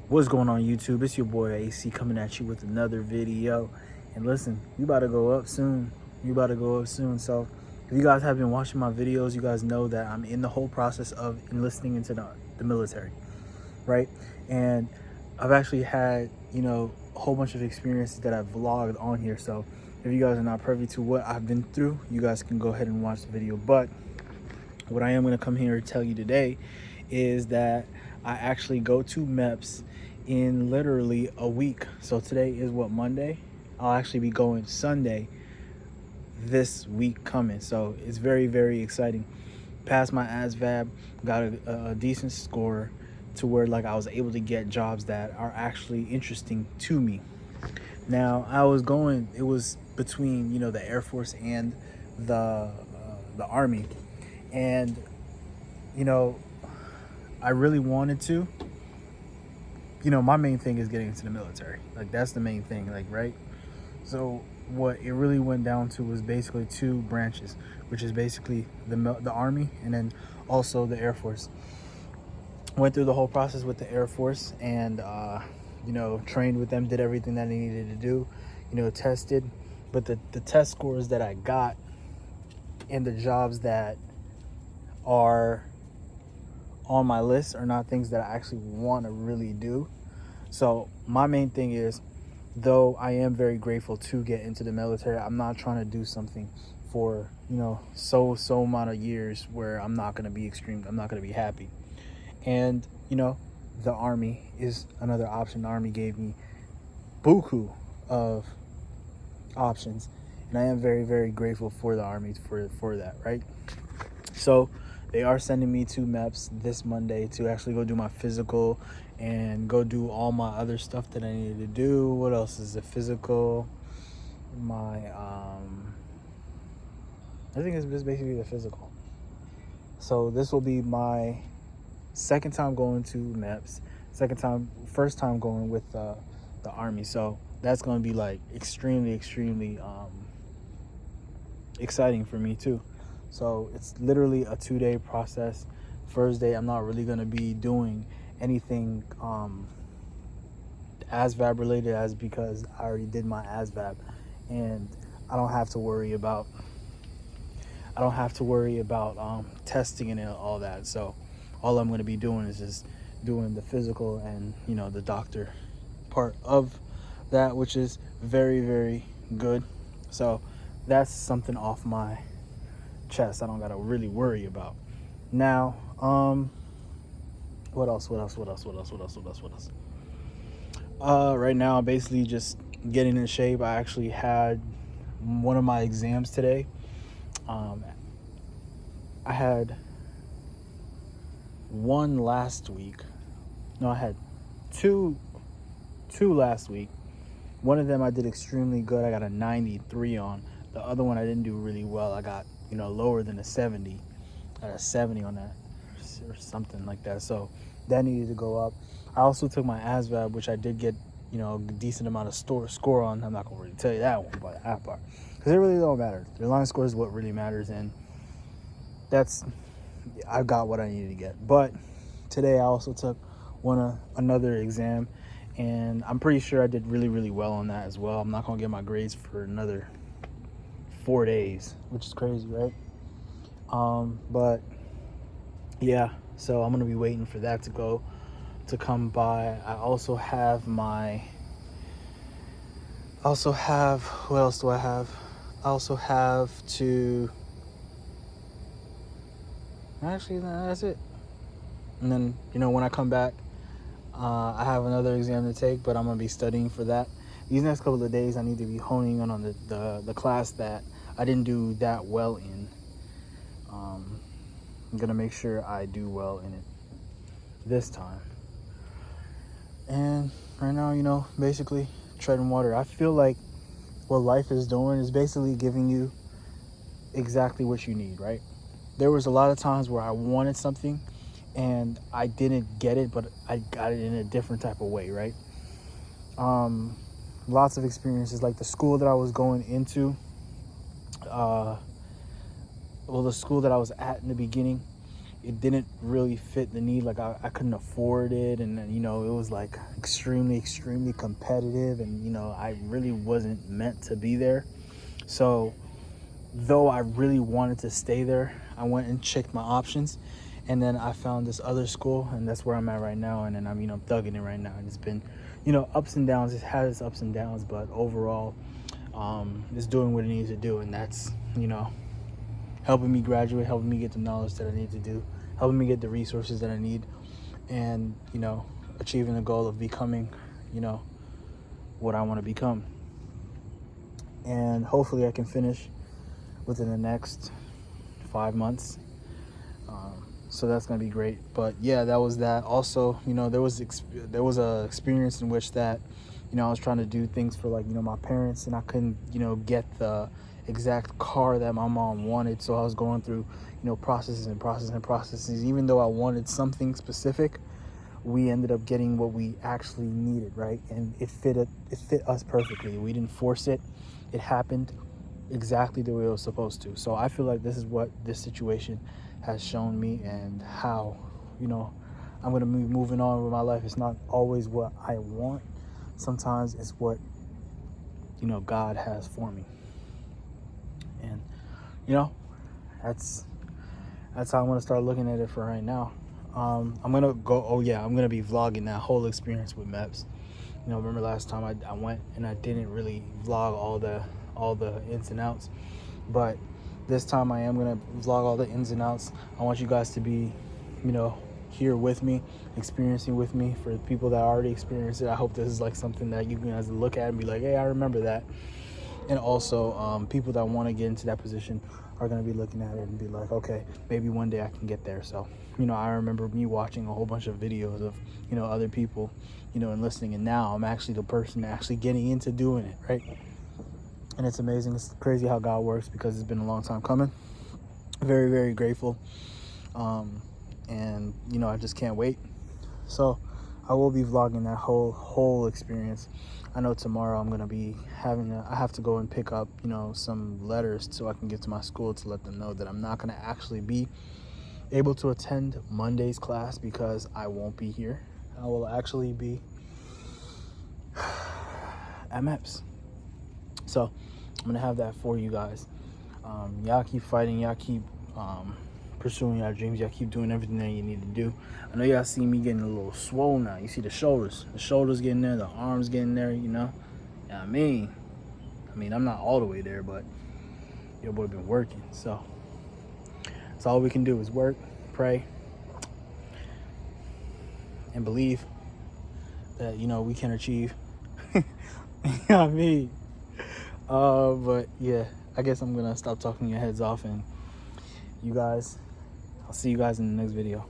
What's going on, YouTube? It's your boy AC coming at you with another video. And listen, you about to go up soon. So if you guys have been watching my videos, you guys know that I'm in the whole process of enlisting into the military, right? And I've actually had, a whole bunch of experiences that I've vlogged on here. So if you guys are not privy to what I've been through, you guys can go ahead and watch the video. But what I am going to come here and tell you today is that I actually go to MEPS in literally a week. So today is what, Monday? I'll actually be going Sunday this week coming. So it's very, very exciting. Passed my ASVAB, got a decent score to where like I was able to get jobs that are actually interesting to me. Now it was between, the Air Force and the Army. And, I really wanted to, my main thing is getting into the military. Like, that's the main thing, like, right? So what it really went down to was basically two branches, which is basically the Army and then also the Air Force. Went through the whole process with the Air Force and, trained with them, did everything that I needed to do, tested. But the test scores that I got and the jobs that are on my list are not things that I actually want to really do. So my main thing is, though I am very grateful to get into the military, I'm not trying to do something for, so amount of years where I'm not going to be happy. And, the Army is another option. The Army gave me buku of options, and I am very, very grateful for the Army for that, right? So they are sending me to MEPS this Monday to actually go do my physical and go do all my other stuff that I needed to do. What else is the physical? I think it's just basically the physical. So this will be my second time going to MEPS, first time going with the Army. So that's going to be like extremely exciting for me too. So it's literally a 2-day process. First day, I'm not really going to be doing anything ASVAB related, as because I already did my ASVAB, and I don't have to worry about testing and all that. So all I'm going to be doing is just doing the physical and, the doctor part of that, which is very, very good. So that's something off my chest I don't gotta really worry about. Now, what else? Right now I'm basically just getting in shape. I actually had one of my exams today. I had one last week. No, I had two last week. One of them I did extremely good. I got a 93 on. The other one I didn't do really well. I got, lower than a 70. I got a 70 on that or something like that. So that needed to go up. I also took my ASVAB, which I did get, a decent amount of score on. I'm not going to really tell you that one, but that part. Because it really don't matter. The line score is what really matters. And I got what I needed to get. But today I also took another exam. And I'm pretty sure I did really, really well on that as well. I'm not going to get my grades for another 4 days, which is crazy, right? But yeah, so I'm going to be waiting for that to come by. What else do I have? I also have to, actually, that's it. And then, when I come back, I have another exam to take, but I'm going to be studying for that. These next couple of days, I need to be honing in on the class that I didn't do that well in. I'm going to make sure I do well in it this time. And right now, basically treading water. I feel like what life is doing is basically giving you exactly what you need, right? There was a lot of times where I wanted something and I didn't get it, but I got it in a different type of way, right? Lots of experiences, like the school that I was going into, the school that I was at in the beginning, it didn't really fit the need. Like I couldn't afford it, and then, you know, it was like extremely competitive, and you know, I really wasn't meant to be there. So though I really wanted to stay there, I went and checked my options, and then I found this other school, and that's where I'm at right now. And then I'm thugging it right now, and it's been, you know, ups and downs. It has its ups and downs, but overall, it's doing what it needs to do, and that's, you know, helping me graduate, helping me get the knowledge that I need to do, helping me get the resources that I need, and, you know, achieving the goal of becoming, you know, what I want to become. And hopefully I can finish within the next 5 months. So that's gonna be great. But yeah, that was that. Also, you know, there was a experience in which that, you know, I was trying to do things for, like, you know, my parents, and I couldn't, you know, get the exact car that my mom wanted. So I was going through, you know, processes. Even though I wanted something specific, we ended up getting what we actually needed, right? And it fit us perfectly. We didn't force it. It happened exactly the way it was supposed to. So I feel like this is what this situation has shown me, and how, you know, I'm going to be moving on with my life. It's not always what I want. Sometimes it's what, you know, God has for me. And, you know, that's how I'm going to start looking at it for right now. I'm going to be vlogging that whole experience with MEPS. You know, remember last time I went and I didn't really vlog all the ins and outs, but this time I am going to vlog all the ins and outs. I want you guys to be, you know, here with me, experiencing with me. For the people that already experienced it, I hope this is like something that you guys look at and be like, hey, I remember that. And also, people that want to get into that position are going to be looking at it and be like, okay, maybe one day I can get there. So, you know, I remember me watching a whole bunch of videos of, you know, other people, you know, and listening, and now I'm actually the person actually getting into doing it, right? And it's amazing. It's crazy how God works, because it's been a long time coming. Very grateful. And, you know, I just can't wait. So I will be vlogging that whole experience. I know tomorrow I'm going to be I have to go and pick up, you know, some letters so I can get to my school to let them know that I'm not going to actually be able to attend Monday's class, because I won't be here. I will actually be at MEPS. So I'm gonna have that for you guys. Y'all keep fighting, y'all keep pursuing your dreams, y'all keep doing everything that you need to do. I know y'all see me getting a little swole now. You see the shoulders getting there, the arms getting there, you know. I mean, I'm not all the way there, but your boy been working. So that's all we can do is work, pray, and believe that, you know, we can achieve. You know what I mean? But yeah, I guess I'm gonna stop talking your heads off, and you guys, I'll see you guys in the next video.